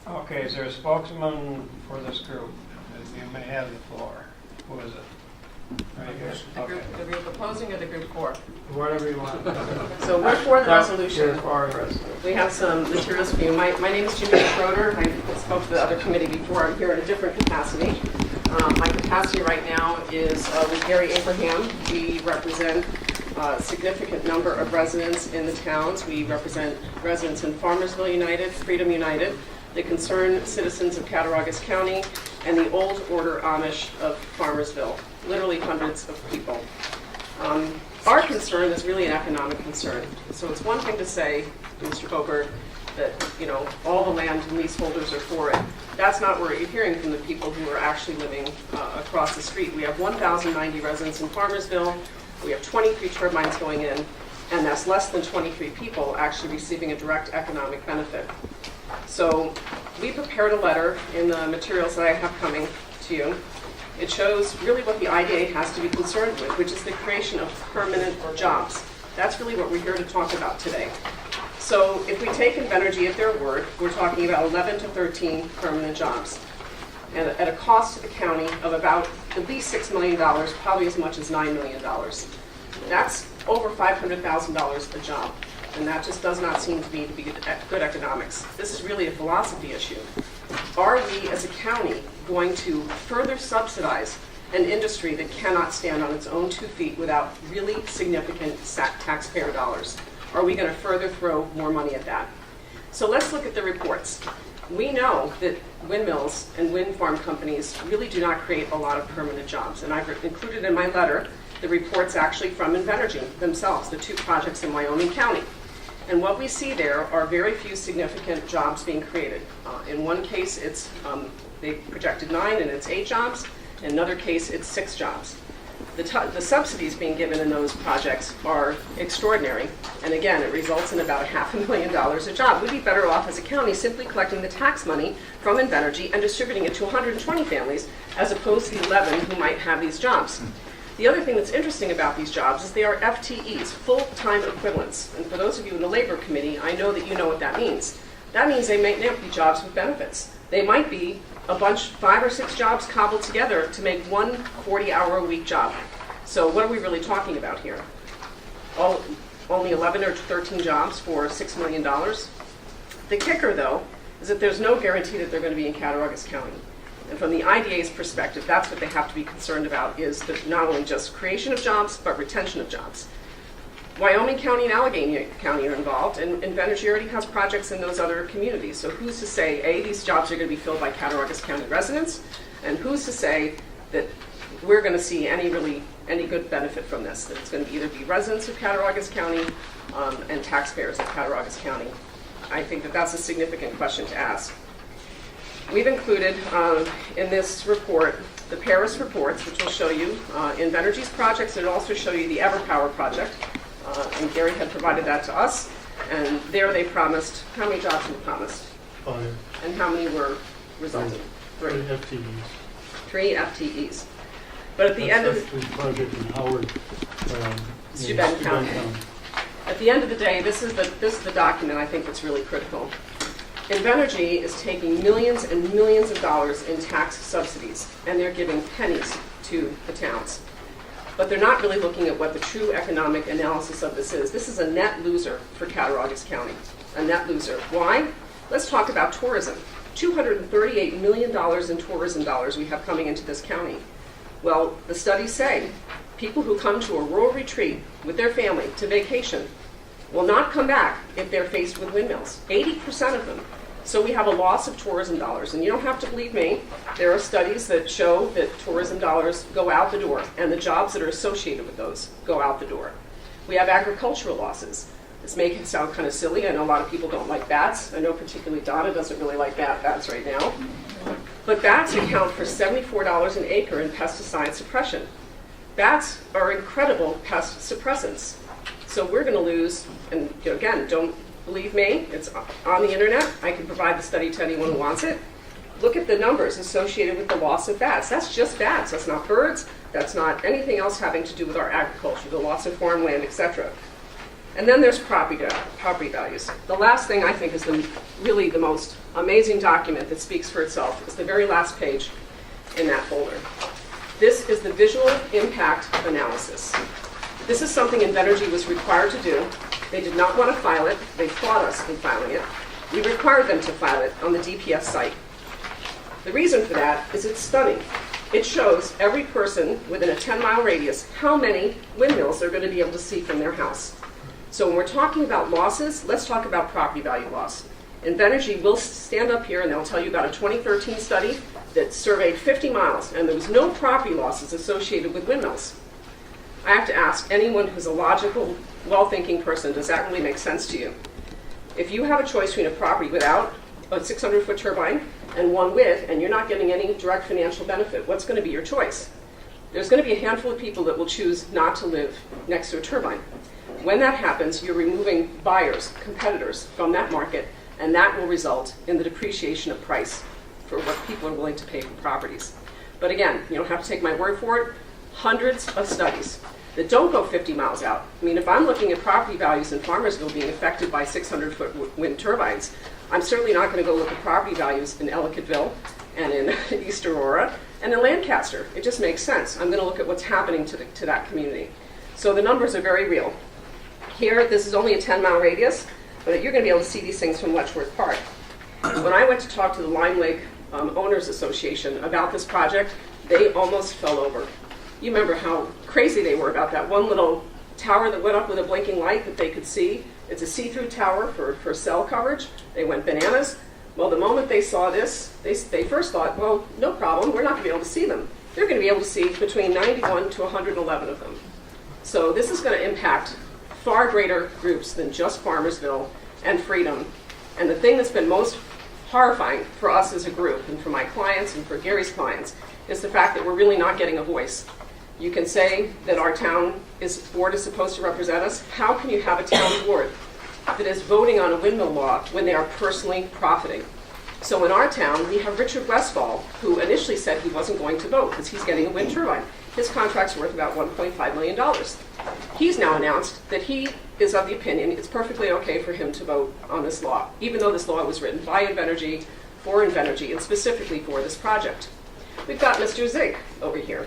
Okay, is there a spokesman for this group? You may have the floor. Who is it? Right here? Okay. The group opposing or the group for? Whatever you want. So we're for the resolution. You're for the resolution. We have some materials for you. My name is Ginger Schroder. I spoke to the other committee before. I'm here in a different capacity. My capacity right now is with Gary Abraham. We represent a significant number of residents in the towns. We represent residents in Farmersville United, Freedom United, the concerned citizens of Cattaraugus County, and the Old Order Amish of Farmersville, literally hundreds of people. Our concern is really an economic concern. So it's one thing to say, Mr. Coker, that all the land and leaseholders are for it. That's not what you're hearing from the people who are actually living across the street. We have 1,090 residents in Farmersville. We have 23 turbines going in, and that's less than 23 people actually receiving a direct economic benefit. So we prepared a letter in the materials that I have coming to you. It shows really what the IDA has to be concerned with, which is the creation of permanent jobs. That's really what we're here to talk about today. So if we take Invenergy at their word, we're talking about 11 to 13 permanent jobs, and at a cost to the county of about at least $6 million, probably as much as $9 million. That's over $500,000 a job, and that just does not seem to me to be good economics. This is really a philosophy issue. Are we, as a county, going to further subsidize an industry that cannot stand on its own 2 feet without really significant taxpayer dollars? Are we going to further throw more money at that? So let's look at the reports. We know that windmills and wind farm companies really do not create a lot of permanent jobs. And I've included in my letter the reports actually from Invenergy themselves, the 2 projects in Wyoming County. And what we see there are very few significant jobs being created. In one case, they projected 9 and it's 8 jobs. In another case, it's 6 jobs. The subsidies being given in those projects are extraordinary. And again, it results in about $500,000 a job. We'd be better off as a county simply collecting the tax money from Invenergy and distributing it to 120 families as opposed to the 11 who might have these jobs. The other thing that's interesting about these jobs is they are FTEs, full-time equivalents. And for those of you in the Labor Committee, I know that you know what that means. That means they may not be jobs with benefits. They might be a bunch, 5 or 6 jobs cobbled together to make one 40-hour-a-week job. So what are we really talking about here? Only 11 or 13 jobs for $6 million? The kicker, though, is that there's no guarantee that they're going to be in Cattaraugus County. And from the IDA's perspective, that's what they have to be concerned about, is that not only just creation of jobs, but retention of jobs. Wyoming County and Allegheny County are involved, and Invenergy already has projects in those other communities. So who's to say, A, these jobs are going to be filled by Cattaraugus County residents, and who's to say that we're going to see any good benefit from this, that it's going to either be residents of Cattaraugus County and taxpayers of Cattaraugus County? I think that that's a significant question to ask. We've included in this report the Paris reports, which will show you Invenergy's projects, and it'll also show you the EverPower project. And Gary had provided that to us. And there they promised, how many jobs were promised? 5. And how many were resulting? 3. 3 FTEs. 3 FTEs. But at the end of the project in Howard, Steuben County. At the end of the day, this is the document I think that's really critical. Invenergy is taking millions and millions of dollars in tax subsidies, and they're giving pennies to the towns. But they're not really looking at what the true economic analysis of this is. This is a net loser for Cattaraugus County, a net loser. Why? Let's talk about tourism. $238 million in tourism dollars we have coming into this county. Well, the studies say people who come to a rural retreat with their family to vacation will not come back if they're faced with windmills. 80% of them. So we have a loss of tourism dollars. And you don't have to believe me. There are studies that show that tourism dollars go out the door, and the jobs that are associated with those go out the door. We have agricultural losses. This may sound kind of silly. I know a lot of people don't like bats. I know particularly Donna doesn't really like bats right now. But bats account for $74 an acre in pesticide suppression. Bats are incredible pest suppressants. So we're going to lose, and again, don't believe me, it's on the internet. I can provide the study to anyone who wants it. Look at the numbers associated with the loss of bats. That's just bats. That's not birds. That's not anything else having to do with our agriculture, the loss of farmland, etc. And then there's property values. The last thing I think is really the most amazing document that speaks for itself is the very last page in that folder. This is the visual impact analysis. This is something Invenergy was required to do. They did not want to file it. They fought us in filing it. We required them to file it on the DPS site. The reason for that is it's stunning. It shows every person within a 10-mile radius how many windmills they're going to be able to see from their house. So when we're talking about losses, let's talk about property value loss. Invenergy will stand up here and they'll tell you about a 2013 study that surveyed 50 miles and there was no property losses associated with windmills. I have to ask anyone who's a logical, well-thinking person, does that really make sense to you? If you have a choice between a property without a 600-foot turbine and one with, and you're not getting any direct financial benefit, what's going to be your choice? There's going to be a handful of people that will choose not to live next to a turbine. When that happens, you're removing buyers, competitors from that market, and that will result in the depreciation of price for what people are willing to pay for properties. But again, you don't have to take my word for it. Hundreds of studies that don't go 50 miles out. I mean, if I'm looking at property values in Farmersville being affected by 600-foot wind turbines, I'm certainly not going to go look at property values in Ellicottville and in East Aurora and in Lancaster. It just makes sense. I'm going to look at what's happening to that community. So the numbers are very real. Here, this is only a 10-mile radius, but you're going to be able to see these things from Letchworth Park. When I went to talk to the Lime Lake Owners Association about this project, they almost fell over. You remember how crazy they were about that one little tower that went up with a blinking light that they could see. It's a see-through tower for cell coverage. They went bananas. Well, the moment they saw this, they first thought, well, no problem, we're not going to be able to see them. They're going to be able to see between 91 to 111 of them. So this is going to impact far greater groups than just Farmersville and Freedom. And the thing that's been most horrifying for us as a group, and for my clients and for Gary's clients, is the fact that we're really not getting a voice. You can say that our town board is supposed to represent us. How can you have a town board that is voting on a windmill law when they are personally profiting? So in our town, we have Richard Westfall, who initially said he wasn't going to vote because he's getting a wind turbine. His contract's worth about $1.5 million. He's now announced that he is of the opinion it's perfectly okay for him to vote on this law, even though this law was written by Invenergy, for Invenergy, and specifically for this project. We've got Mr. Zink over here.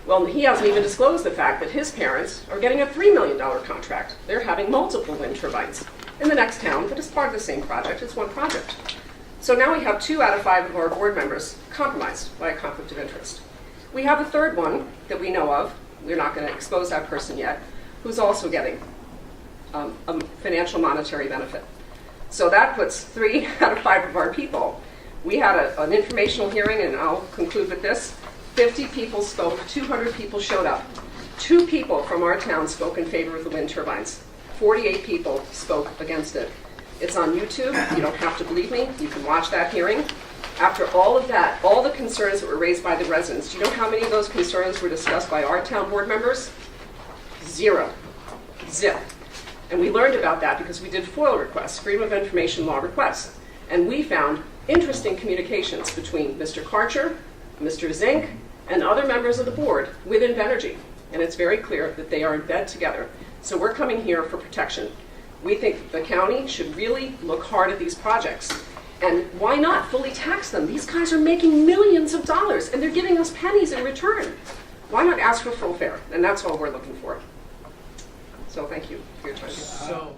Well, he hasn't even disclosed the fact that his parents are getting a $3 million contract. They're having multiple wind turbines in the next town, but it's part of the same project. It's one project. So now we have 2 out of 5 of our board members compromised by a conflict of interest. We have a third one that we know of. We're not going to expose that person yet, who's also getting a financial monetary benefit. So that puts 3 out of 5 of our people. We had an informational hearing, and I'll conclude with this. 50 people spoke, 200 people showed up. 2 people from our town spoke in favor of the wind turbines. 48 people spoke against it. It's on YouTube. You don't have to believe me. You can watch that hearing. After all of that, all the concerns that were raised by the residents, do you know how many of those concerns were discussed by our town board members? 0. Zip. And we learned about that because we did FOIL requests, Freedom of Information Law requests. And we found interesting communications between Mr. Karcher, Mr. Zink, and other members of the board with Invenergy. And it's very clear that they are in bed together. So we're coming here for protection. We think the county should really look hard at these projects. And why not fully tax them? These guys are making millions of dollars, and they're giving us pennies in return. Why not ask for full fare? And that's all we're looking for. So thank you for your time. So